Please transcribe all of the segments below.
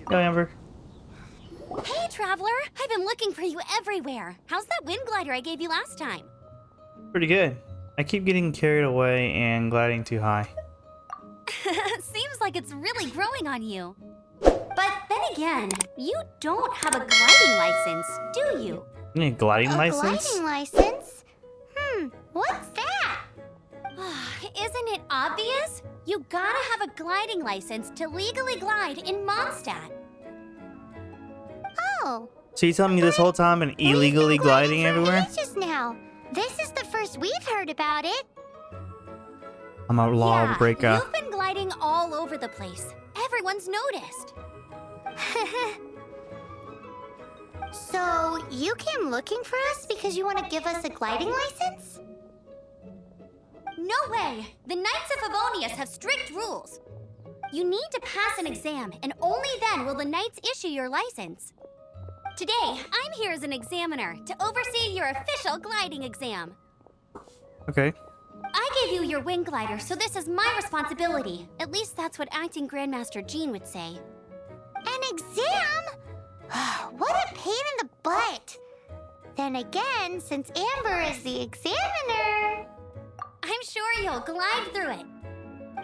Go, Amber. Hey, Traveler! I've been looking for you everywhere. How's that wind glider I gave you last time? Pretty good. I keep getting carried away and gliding too high. Seems like it's really growing on you. But then again, you don't have a gliding license, do you? You need a gliding A license? gliding license? What's that? Isn't it obvious? You gotta have a gliding license to legally glide in Mondstadt. Oh. So you telling me this whole time been illegally We've been gliding for everywhere? ages now. This is the first we've heard about it. I'm a lawbreaker. You've been gliding all over the place. Everyone's noticed. So, you came looking for us because you want to give us a gliding license? No way! The Knights of Favonius have strict rules. You need to pass an exam, and only then will the Knights issue your license. Today, I'm here as an examiner to oversee your official gliding exam. Okay. I gave you your wing glider, so this is my responsibility. At least that's what Acting Grandmaster Jean would say. An exam? What a pain in the butt. Then again, since Amber is the examiner... I'm sure you'll glide through it.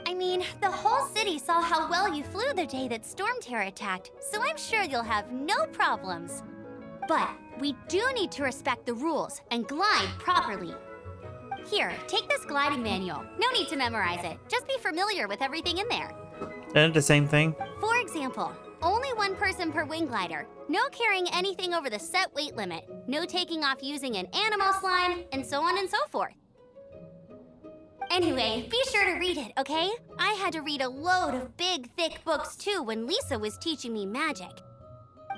I mean, the whole city saw how well you flew the day that Storm Terror attacked, so I'm sure you'll have no problems. But we do need to respect the rules and glide properly. Here, take this gliding manual. No need to memorize it. Just be familiar with everything in there. Isn't it the same thing? For example, only one person per wing glider, no carrying anything over the set weight limit, no taking off using an animal slime, and so on and so forth. Anyway, be sure to read it, okay? I had to read a load of big, thick books too when Lisa was teaching me magic.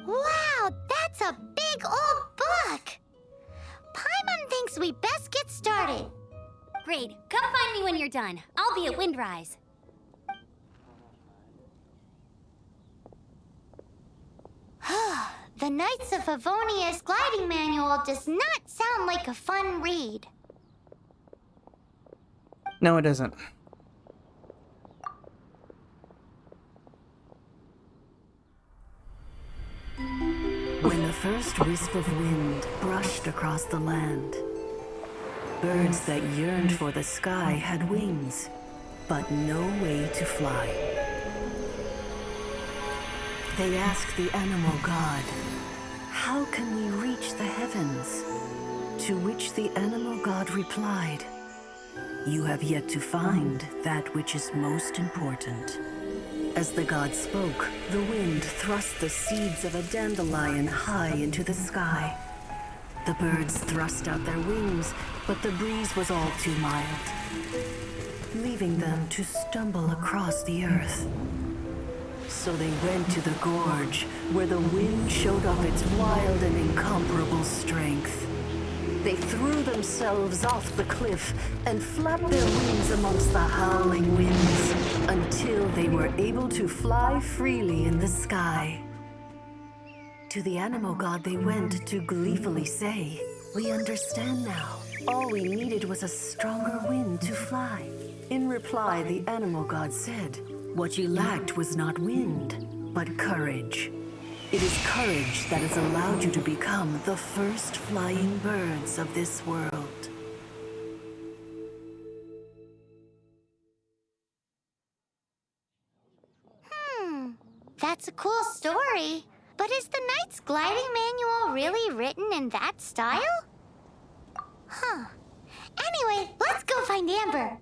Wow, that's a big old book! Paimon thinks we best get started. Great, come find me when you're done. I'll be at Windrise. The Knights of Favonius gliding manual does not sound like a fun read. No, it doesn't. When the first wisp of wind brushed across the land, birds that yearned for the sky had wings, but no way to fly. They asked the animal god, "How can we reach the heavens?" To which the animal god replied, "You have yet to find that which is most important." As the god spoke, the wind thrust the seeds of a dandelion high into the sky. The birds thrust out their wings, but the breeze was all too mild, leaving them to stumble across the earth. So they went to the gorge, where the wind showed off its wild and incomparable strength. They threw themselves off the cliff and flapped their wings amongst the howling winds until they were able to fly freely in the sky. To the animal god they went to gleefully say, "We understand now. All we needed was a stronger wind to fly." In reply, the animal god said, "What you lacked was not wind, but courage. It is courage that has allowed you to become the first flying birds of this world." That's a cool story. But is the Knight's gliding manual really written in that style? Anyway, let's go find Amber.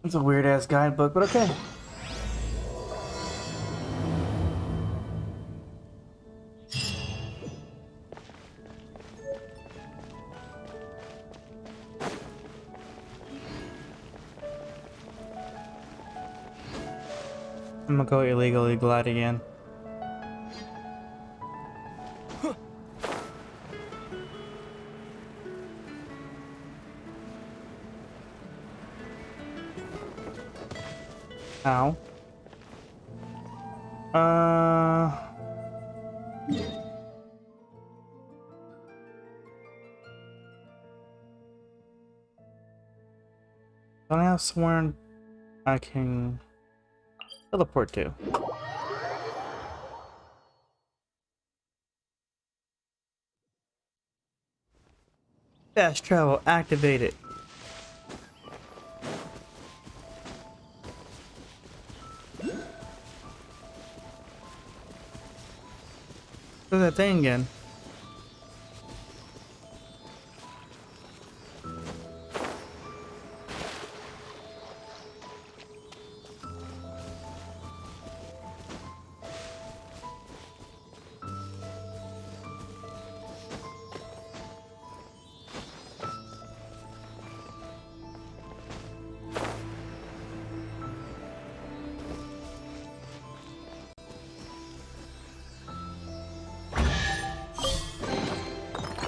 It's a weird-ass guidebook, but okay. I'm gonna go illegally glide again. Ow. Don't I have sworn I can... teleport to? Fast travel activated. Do that thing again.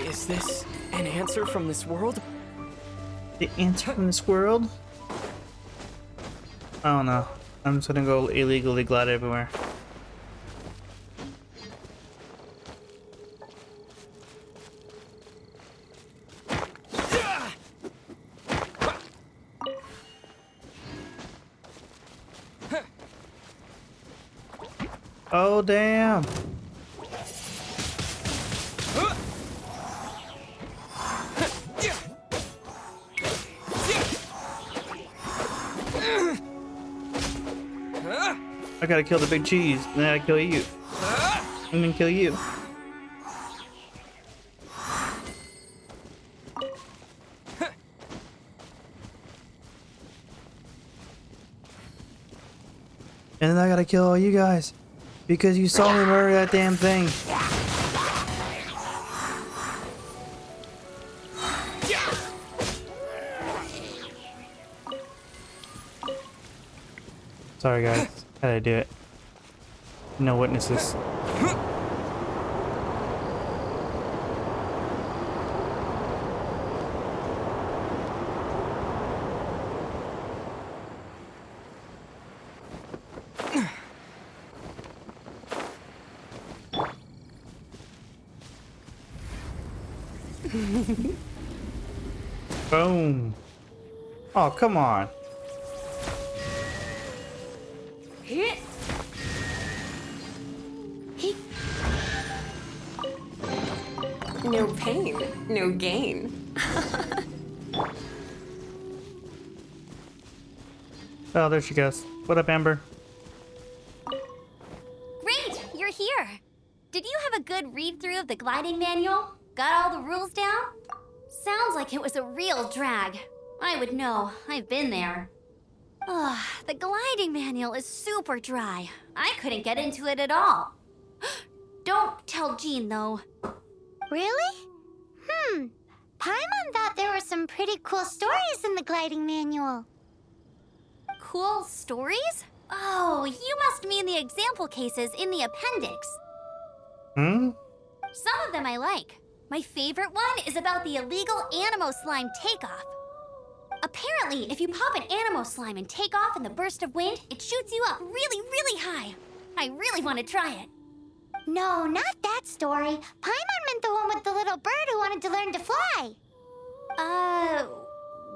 Is this an answer from this world? The answer from this world? I don't know. I'm just gonna go illegally glide everywhere. Oh damn! I gotta kill the big cheese, then I kill you. And then kill you. And then I gotta kill all you guys. Because you saw me murder that damn thing. Sorry guys, how did I do it? No witnesses. Boom. Oh, come on. No pain, no gain. Oh, there she goes. What up, Amber? Great, you're here. Did you have a good read through of the gliding manual? Got all the rules down? Sounds like it was a real drag. I would know, I've been there. Ugh, the gliding manual is super dry. I couldn't get into it at all. Don't tell Jean, though. Really? Paimon thought there were some pretty cool stories in the gliding manual. Cool stories? Oh, you must mean the example cases in the appendix. Hmm? Some of them I like. My favorite one is about the illegal Animo Slime takeoff. Apparently, if you pop an Animo Slime and take off in the burst of wind, it shoots you up really, really high. I really want to try it. No, not that story. Paimon meant the one with the little bird who wanted to learn to fly.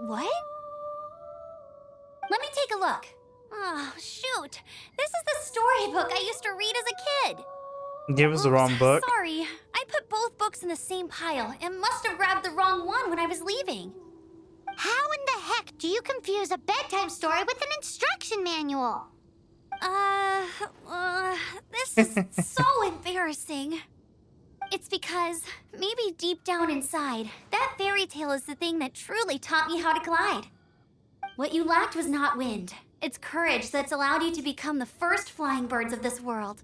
What? Let me take a look. Oh, shoot. This is the storybook I used to read as a kid. Give us the wrong book. Sorry. I put both books in the same pile and must have grabbed the wrong one when I was leaving. How in the heck do you confuse a bedtime story with an instruction manual? This is so embarrassing. It's because, maybe deep down inside, that fairy tale is the thing that truly taught me how to glide. What you lacked was not wind. It's courage that's allowed you to become the first flying birds of this world.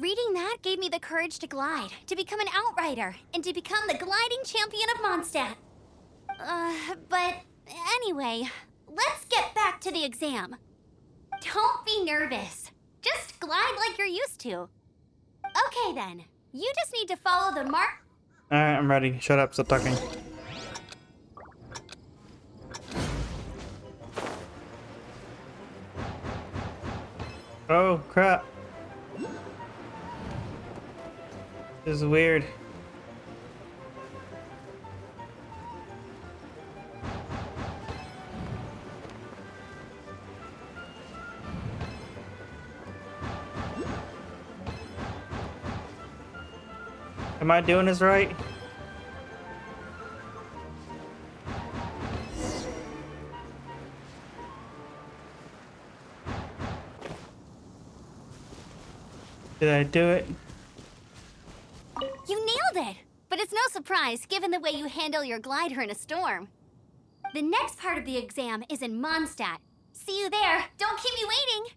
Reading that gave me the courage to glide, to become an outrider, and to become the gliding champion of Mondstadt. But anyway, let's get back to the exam. Don't be nervous. Just glide like you're used to. Okay then, you just need to follow the mark. Alright, I'm ready. Shut up, stop talking. Oh, crap. This is weird. Am I doing this right? Did I do it? You nailed it! But it's no surprise, given the way you handle your glider in a storm. The next part of the exam is in Mondstadt. See you there. Don't keep me waiting.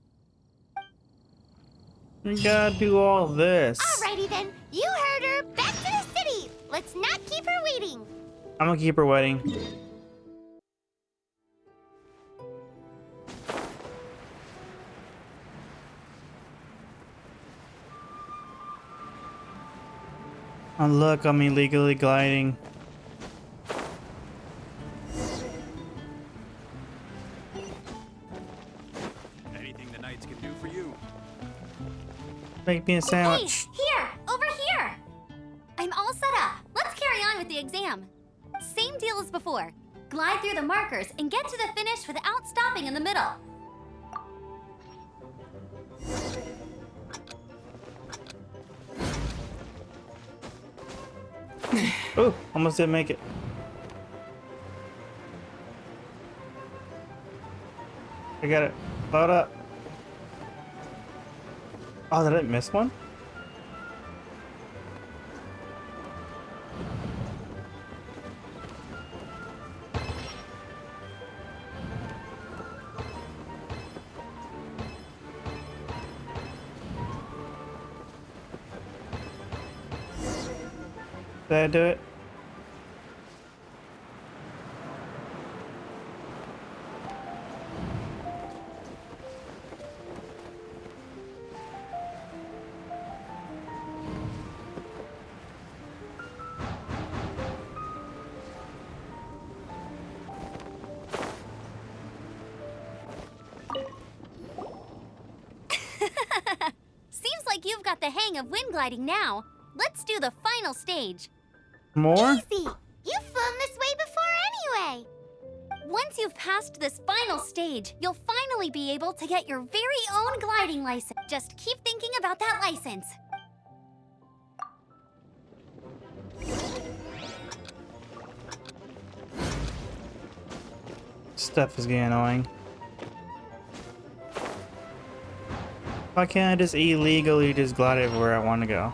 You gotta do all this. Alrighty then, you heard her. Back to the city. Let's not keep her waiting. I'm gonna keep her waiting. Oh look, I'm illegally gliding. Anything the knights can do for you. Make me a Hey, sandwich. here! Over here! I'm all set up. Let's carry on with the exam. Same deal as before. Glide through the markers and get to the finish without stopping in the middle. Oh, almost didn't make it. I got it. Load up. Oh, did I miss one? Did I do it? Seems like you've got the hang of wind gliding now. Let's do the final stage. More? Easy. You've flown this way before anyway. Once you've passed this final stage, you'll finally be able to get your very own gliding license. Just keep thinking about that license. Stuff is getting annoying. Why can't I just illegally just glide everywhere I want to go?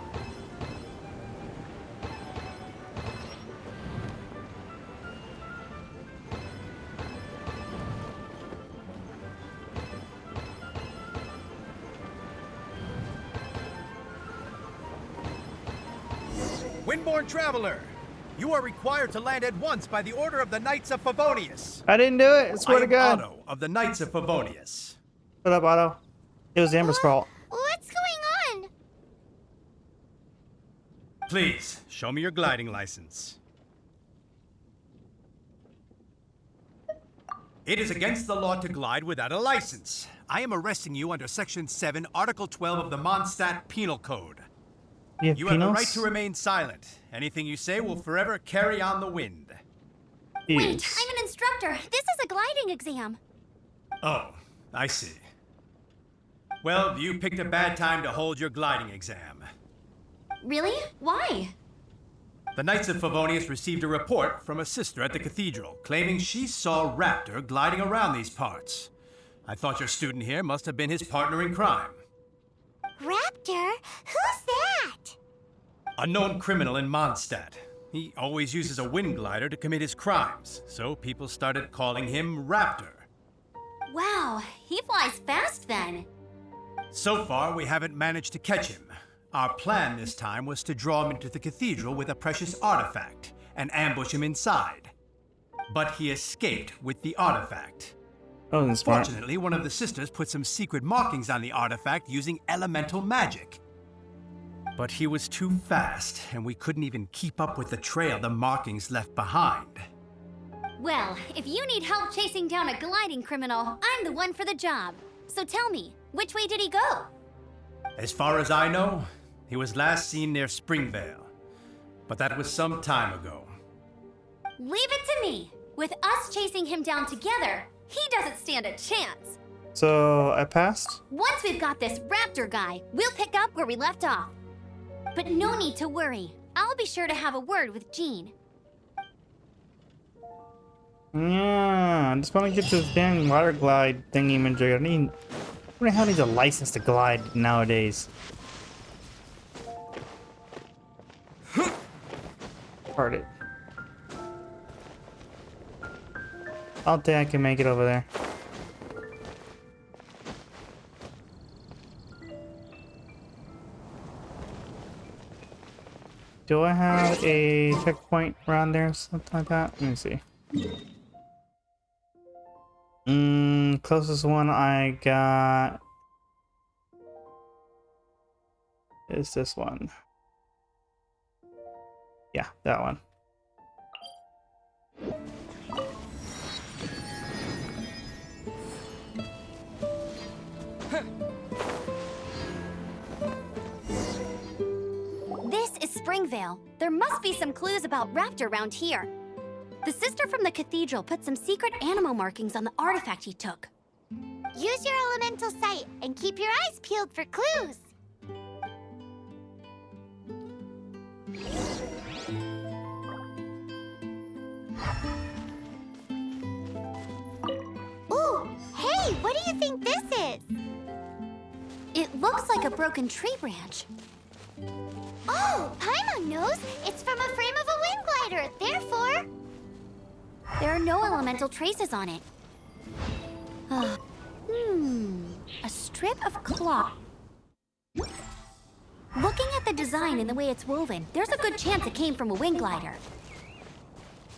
Windborne traveler, you are required to land at once by the order of the Knights of Favonius. I didn't do it. I swear I to am God. Otto of the Knights of Favonius. Shut up, Otto. It was Amber's fault. What's going on? Please, show me your gliding license. It is against the law to glide without a license. I am arresting you under Section 7, Article 12 of the Mondstadt Penal Code. You have the right to remain silent. Anything you say will forever carry on the wind. Wait, Yes. I'm an instructor. This is a gliding exam. Oh, I see. Well, you picked a bad time to hold your gliding exam. Really? Why? The Knights of Favonius received a report from a sister at the cathedral claiming she saw Raptor gliding around these parts. I thought your student here must have been his partner in crime. Raptor? Who's that? A known criminal in Mondstadt. He always uses a wind glider to commit his crimes, so people started calling him Raptor. Wow, he flies fast then. So far, we haven't managed to catch him. Our plan this time was to draw him into the cathedral with a precious artifact and ambush him inside. But he escaped with the artifact. That wasn't smart. Fortunately, one of the sisters put some secret markings on the artifact using elemental magic. But he was too fast, and we couldn't even keep up with the trail the markings left behind. Well, if you need help chasing down a gliding criminal, I'm the one for the job. So tell me, which way did he go? As far as I know, he was last seen near Springvale. But that was some time ago. Leave it to me. With us chasing him down together, he doesn't stand a chance. So I passed? Once we've got this Raptor guy, we'll pick up where we left off. But no need to worry. I'll be sure to have a word with Jean. Yeah, I just want to get this damn water glide thingy majigger. Who the hell needs a license to glide nowadays? Part it. I'll think I can make it over there. Do I have a checkpoint around there? Something like that? Let me see. Closest one I got is this one. Yeah, that one. This is Springvale. There must be some clues about Raptor around here. The sister from the cathedral put some secret animal markings on the artifact he took. Use your elemental sight and keep your eyes peeled for clues. Ooh, hey, what do you think this is? It looks like a broken tree branch. Oh, Paimon knows. It's from a frame of a wind glider. Therefore, There are no elemental traces on it. A strip of cloth. Looking at the design and the way it's woven, there's a good chance it came from a wind glider.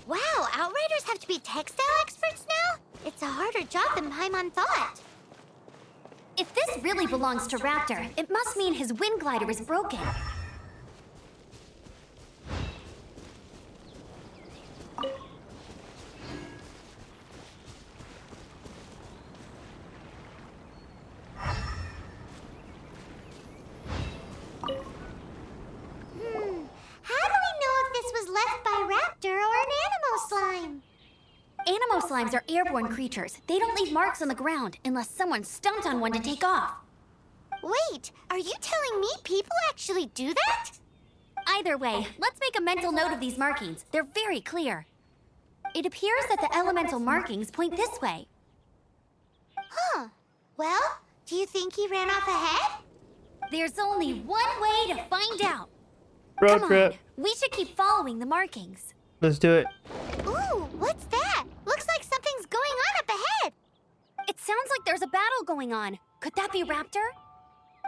wow, Outriders have to be textile experts now? It's a harder job than Paimon thought. If this really belongs to Raptor, it must mean his wind glider is broken. How do we know if this was left by Raptor or an animal slime? Animo slimes are airborne creatures. They don't leave marks on the ground unless someone stomped on one to take off. Wait, are you telling me people actually do that? Either way, let's make a mental note of these markings. They're very clear. It appears that the elemental markings point this way. Huh. Well, do you think he ran off ahead? There's only one way to find out. Road Come trip. on, we should keep following the markings. Let's do it. Ooh, what's that? Looks like something's going on up ahead. It sounds like there's a battle going on. Could that be Raptor?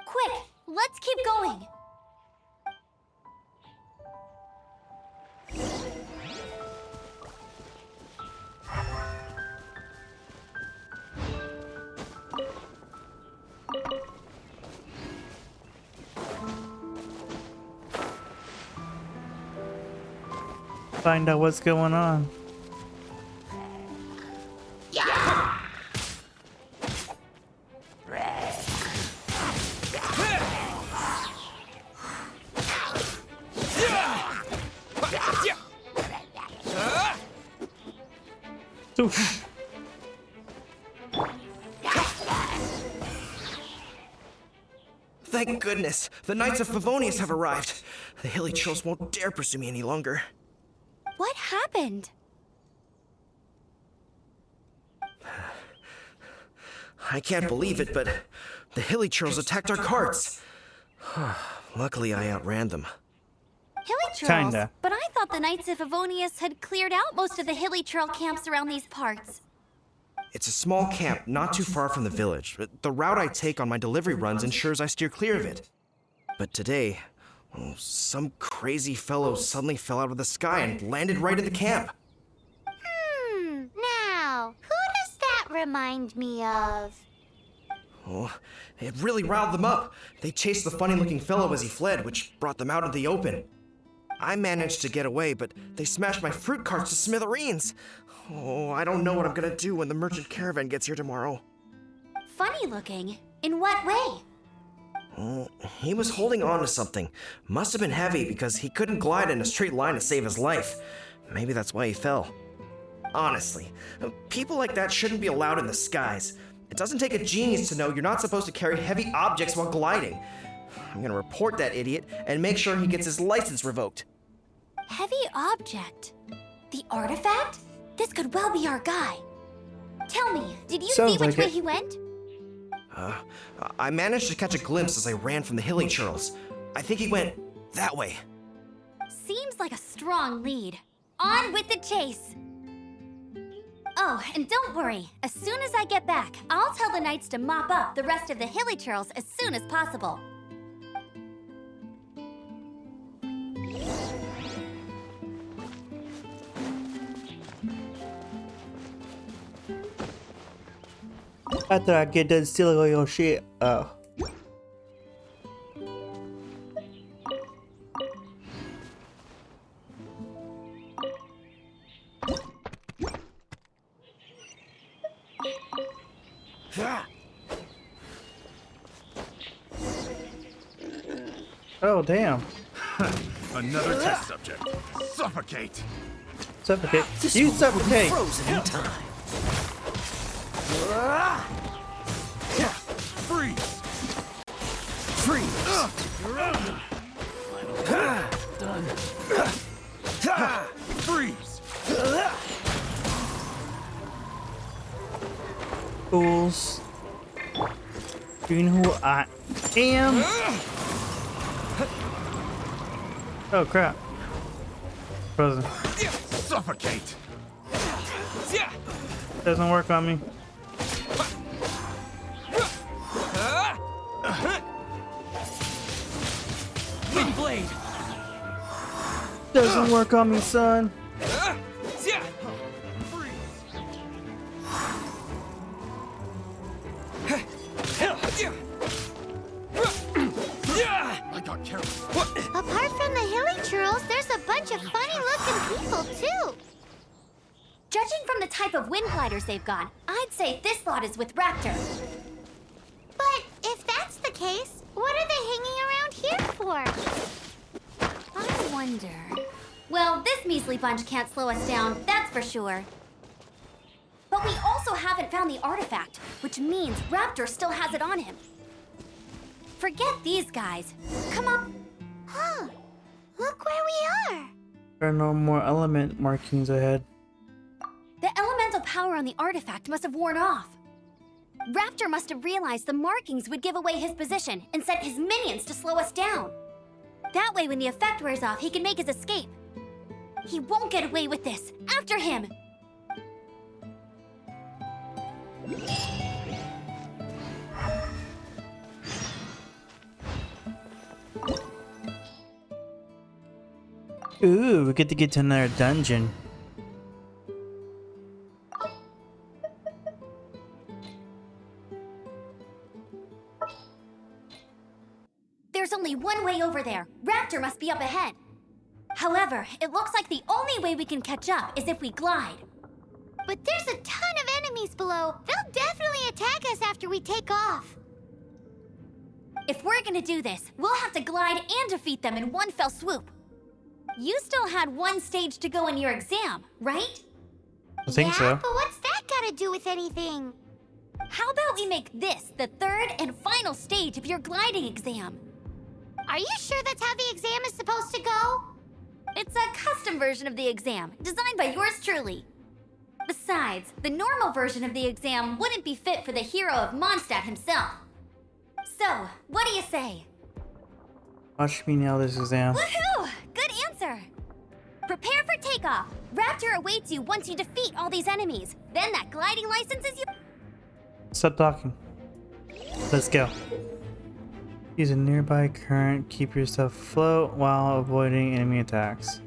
Quick, let's keep going. Find out what's going on. Oof. Thank goodness, the Knights of Favonius have arrived. The hilly trolls won't dare pursue me any longer. What happened? I can't believe it, but the hilly trolls attacked our carts. Luckily, I outran them. Hilly Trolls? Kinda. But I thought the Knights of Favonius had cleared out most of the Hilly Troll camps around these parts. It's a small camp not too far from the village. The route I take on my delivery runs ensures I steer clear of it. But today, some crazy fellow suddenly fell out of the sky and landed right in the camp. Now, who does that remind me of? Oh, it really riled them up. They chased the funny-looking fellow as he fled, which brought them out in the open. I managed to get away, but they smashed my fruit carts to smithereens. Oh, I don't know what I'm gonna do when the merchant caravan gets here tomorrow. Funny looking. In what way? Oh, he was holding on to something. Must have been heavy because he couldn't glide in a straight line to save his life. Maybe that's why he fell. Honestly, people like that shouldn't be allowed in the skies. It doesn't take a genius to know you're not supposed to carry heavy objects while gliding. I'm gonna report that idiot and make sure he gets his license revoked. Heavy object. The artifact? This could well be our guy. Tell me, did you Sounds see which like way it. he went? I managed to catch a glimpse as I ran from the hilly churls. I think he went that way. Seems like a strong lead. On with the chase. Oh, and don't worry. As soon as I get back, I'll tell the knights to mop up the rest of the hilly churls as soon as possible. After I get done stealing all your shit. Oh. Oh, damn. Another test subject. Suffocate! Suffocate. You suffocate! Frozen in time. Freeze! Freeze. Done. Freeze! Fools. Do you know who I am? Oh, crap. Frozen. Suffocate! Doesn't work on me. Wind blade. Doesn't work on me, son. I got carried. Apart from the hilly churls, there's a bunch of funny-looking people, too. Judging from the type of wind gliders they've got, I'd say this lot is with Raptor. But if that's the case, what are they hanging around here for? I wonder... Well, this measly bunch can't slow us down, that's for sure. But we also haven't found the artifact, which means Raptor still has it on him. Forget these guys. Come on. Huh. Look where we are. There are no more element markings ahead. The elemental power on the artifact must have worn off. Raptor must have realized the markings would give away his position and sent his minions to slow us down. That way, when the effect wears off, he can make his escape. He won't get away with this. After him! Ooh, we get to get to another dungeon. There's only one way over there. Raptor must be up ahead. However, it looks like the only way we can catch up is if we glide. But there's a ton of enemies below. They'll definitely attack us after we take off. If we're gonna do this, we'll have to glide and defeat them in one fell swoop. You still had one stage to go in your exam, right? I think so. But what's that got to do with anything? How about we make this the third and final stage of your gliding exam? Are you sure that's how the exam is supposed to go? It's a custom version of the exam, designed by yours truly. Besides, the normal version of the exam wouldn't be fit for the hero of Mondstadt himself. So, what do you say? Watch me nail this exam. Woohoo! Good answer! Prepare for takeoff. Raptor awaits you once you defeat all these enemies. Then that gliding license is yours. Stop talking. Let's go. Use a nearby current. Keep yourself afloat while avoiding enemy attacks.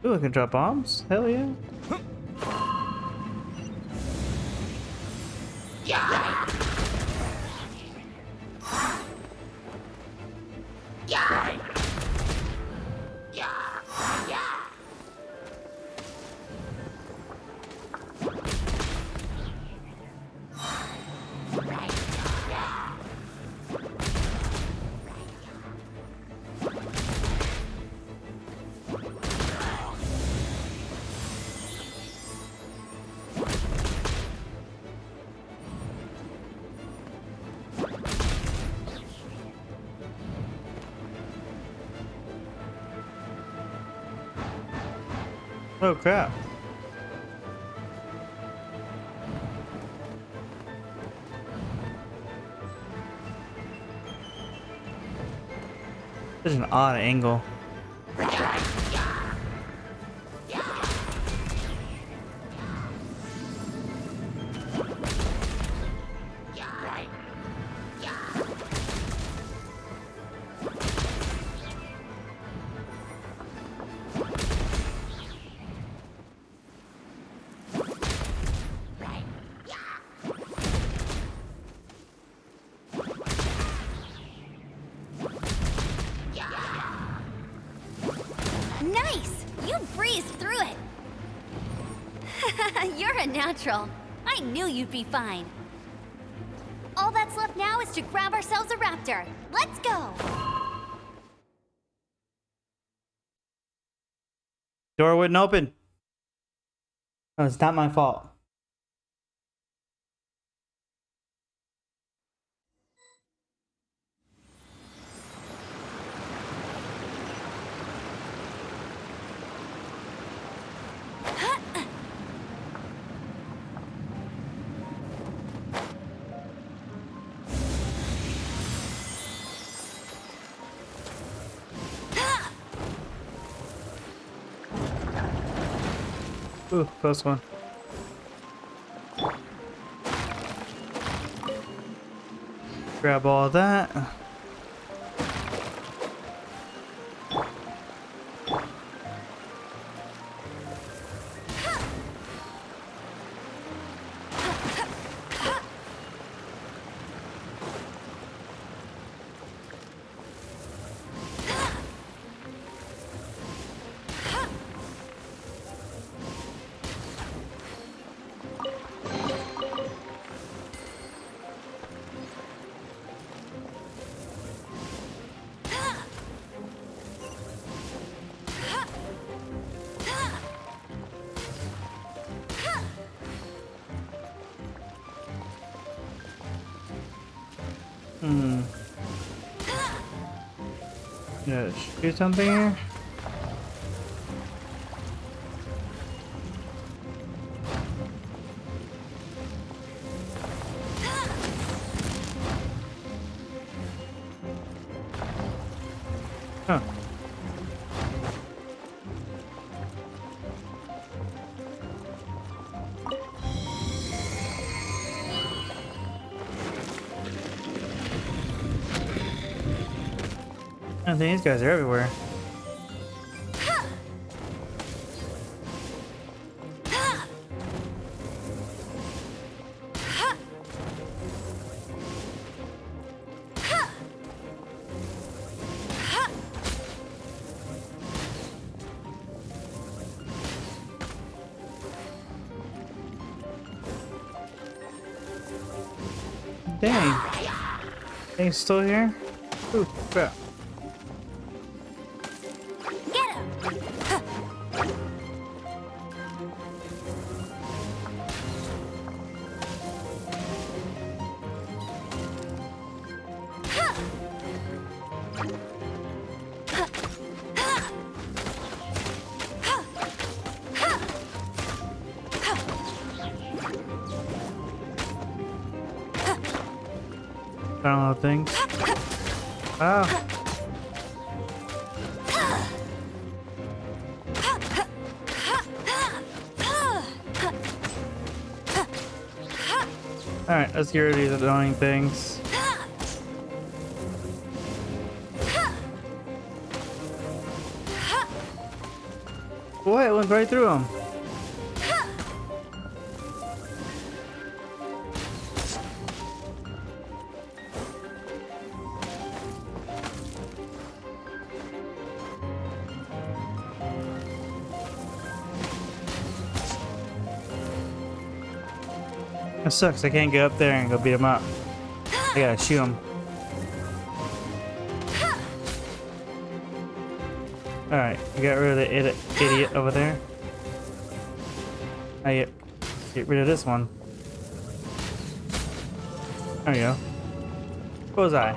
Ooh, I can drop bombs? Hell yeah. Oh crap. Such an odd angle. Nice! You breezed through it! You're a natural. I knew you'd be fine. All that's left now is to grab ourselves a raptor. Let's go! Door wouldn't open. Oh, it's not my fault. Ooh, close one. Grab all that. Yeah, shoot something here. Huh. I think these guys are everywhere. Dang. Thing's still here? Ooh, crap. Get him! I don't know things. Oh. Alright, let's get rid of these annoying things. Boy, it went right through them. That sucks, I can't get up there and go beat him up. I gotta shoot him. Alright, we got rid of the idiot over there. I get rid of this one. There you go. Bullseye.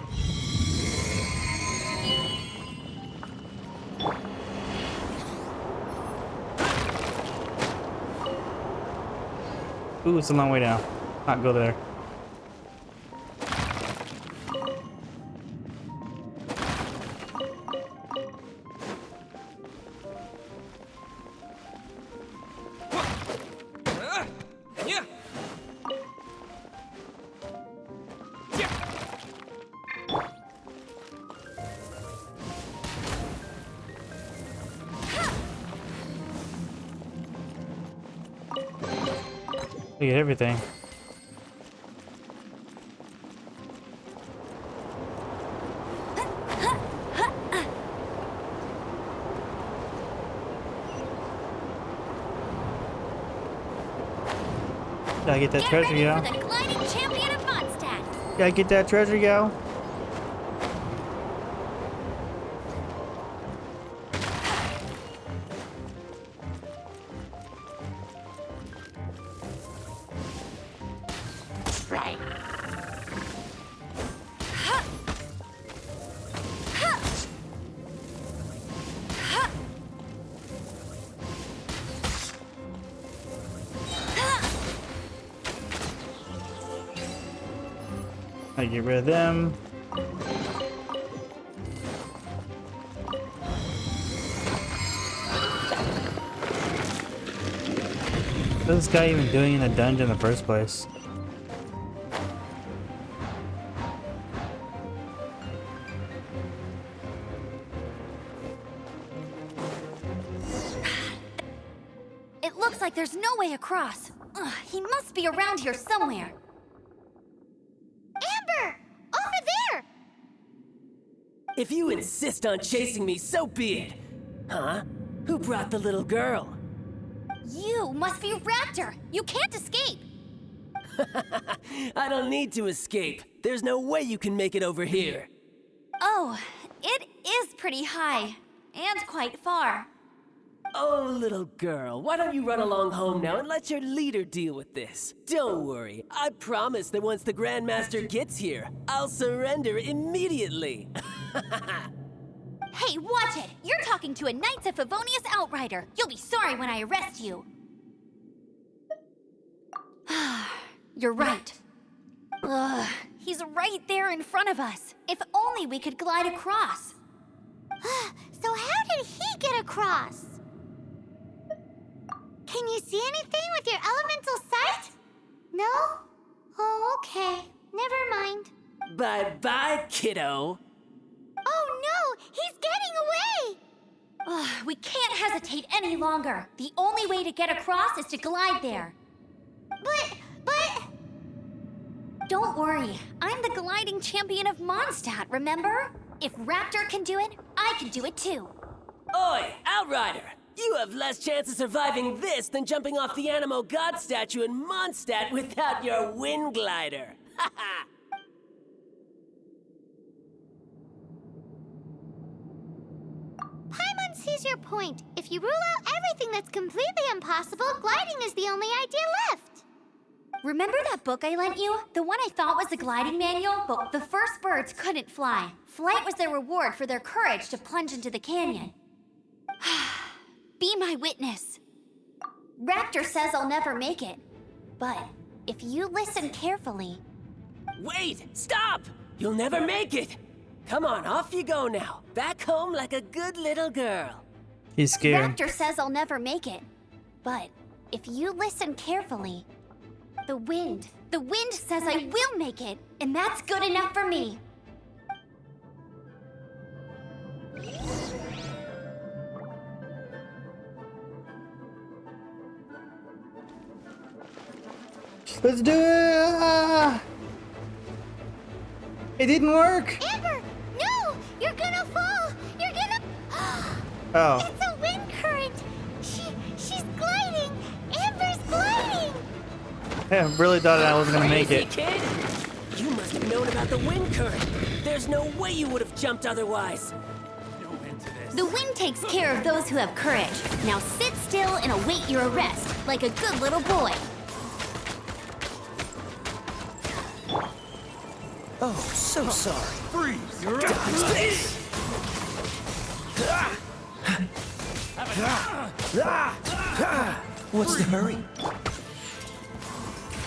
Ooh, it's a long way down. Not go there. Look at everything. Gotta get that treasure, yo. For the gliding champion of Mondstadt. Gotta get that treasure, yo. I get rid of them. What's this guy even doing in a dungeon in the first place? It looks like there's no way across. Ugh, he must be around here somewhere. Amber! Over there! If you insist on chasing me, so be it. Huh? Who brought the little girl? You must be Raptor. You can't escape. I don't need to escape. There's no way you can make it over here. Oh, it is pretty high. And quite far. Oh, little girl, why don't you run along home now and let your leader deal with this? Don't worry, I promise that once the Grandmaster gets here, I'll surrender immediately. Hey, watch it! You're talking to a Knights of Favonius outrider. You'll be sorry when I arrest you. You're right. Ugh, he's right there in front of us. If only we could glide across. So how did he get across? Can you see anything with your elemental sight? No? Oh, okay. Never mind. Bye-bye, kiddo. Oh no! He's getting away! Ugh, we can't hesitate any longer. The only way to get across is to glide there. But... Don't worry. I'm the gliding champion of Mondstadt, remember? If Raptor can do it, I can do it too. Oi, Outrider! You have less chance of surviving this than jumping off the Animo God statue in Mondstadt without your wind glider. Haha! Paimon sees your point. If you rule out everything that's completely impossible, gliding is the only idea left. Remember that book I lent you? The one I thought was the gliding manual, but the first birds couldn't fly. Flight was their reward for their courage to plunge into the canyon. Be my witness. Raptor says I'll never make it. But if you listen carefully... Wait! Stop! You'll never make it! Come on, off you go now. Back home like a good little girl. He's scared. Raptor says I'll never make it. But if you listen carefully... The wind says I will make it, and that's good enough for me. Let's do it! Ah! It didn't work! Amber! No! You're gonna fall! You're gonna... Oh. It's a wind current! She's gliding! Amber's gliding! I really thought I wasn't gonna make it. Kid? You must have known about the wind current. There's no way you would have jumped otherwise. The wind takes care of those who have courage. Now sit still and await your arrest, like a good little boy. Oh, so sorry. Freeze! You're up! What's the hurry?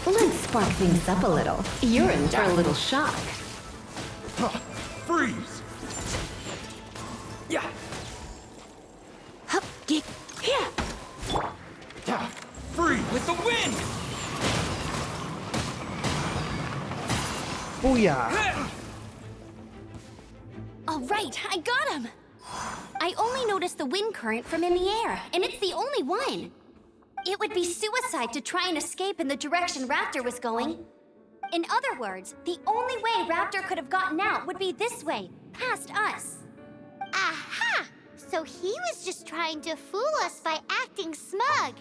Let's spark things up a little. You're in for a little shock. Freeze! Yeah. Hup, dig, here. Freeze! With the wind! Booyah! All right, I got him. I only noticed the wind current from in the air, and it's the only one. It would be suicide to try and escape in the direction Raptor was going. In other words, the only way Raptor could have gotten out would be this way, past us. Aha! So he was just trying to fool us by acting smug,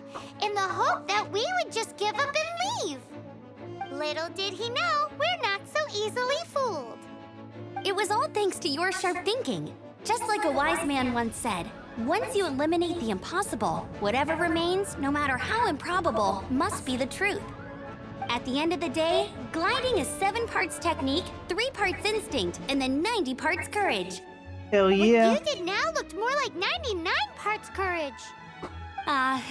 in the hope that we would just give up and leave. Little did he know, we're not so easily fooled. It was all thanks to your sharp thinking. Just like a wise man once said, once you eliminate the impossible, whatever remains, no matter how improbable, must be the truth. At the end of the day, gliding is 7 parts technique, 3 parts instinct, and then 90 parts courage. Hell yeah. What you did now looked more like 99 parts courage.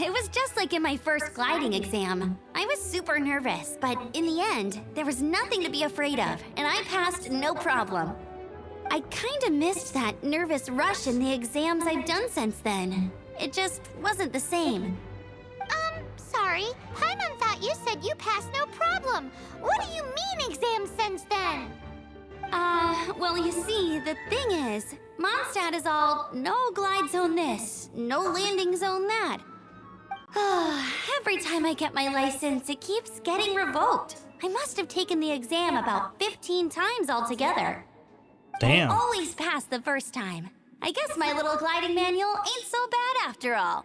It was just like in my first gliding exam. I was super nervous, but in the end, there was nothing to be afraid of, and I passed no problem. I kinda missed that nervous rush in the exams I've done since then. It just wasn't the same. Sorry. Paimon thought you said you passed no problem. What do you mean exams since then? Well, you see, the thing is, Mondstadt is all no glide zone this, no landing zone that. Every time I get my license, it keeps getting revoked. I must have taken the exam about 15 times altogether. Damn. I always pass the first time. I guess my little gliding manual ain't so bad after all.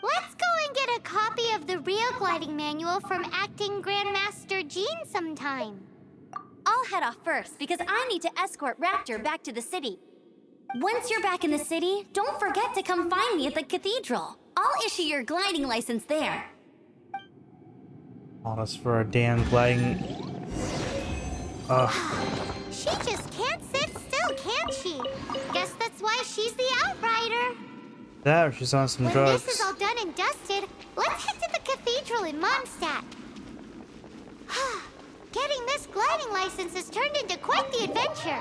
Let's go and get a copy of the real gliding manual from Acting Grandmaster Jean sometime. I'll head off first because I need to escort Raptor back to the city. Once you're back in the city, don't forget to come find me at the cathedral. I'll issue your gliding license there. All this for a damn gliding. She just can't sit still, can she? Guess that's why she's the outrider. That or she's on some When drugs. this is all done and dusted, let's head to the cathedral in Mondstadt. Getting this gliding license has turned into quite the adventure.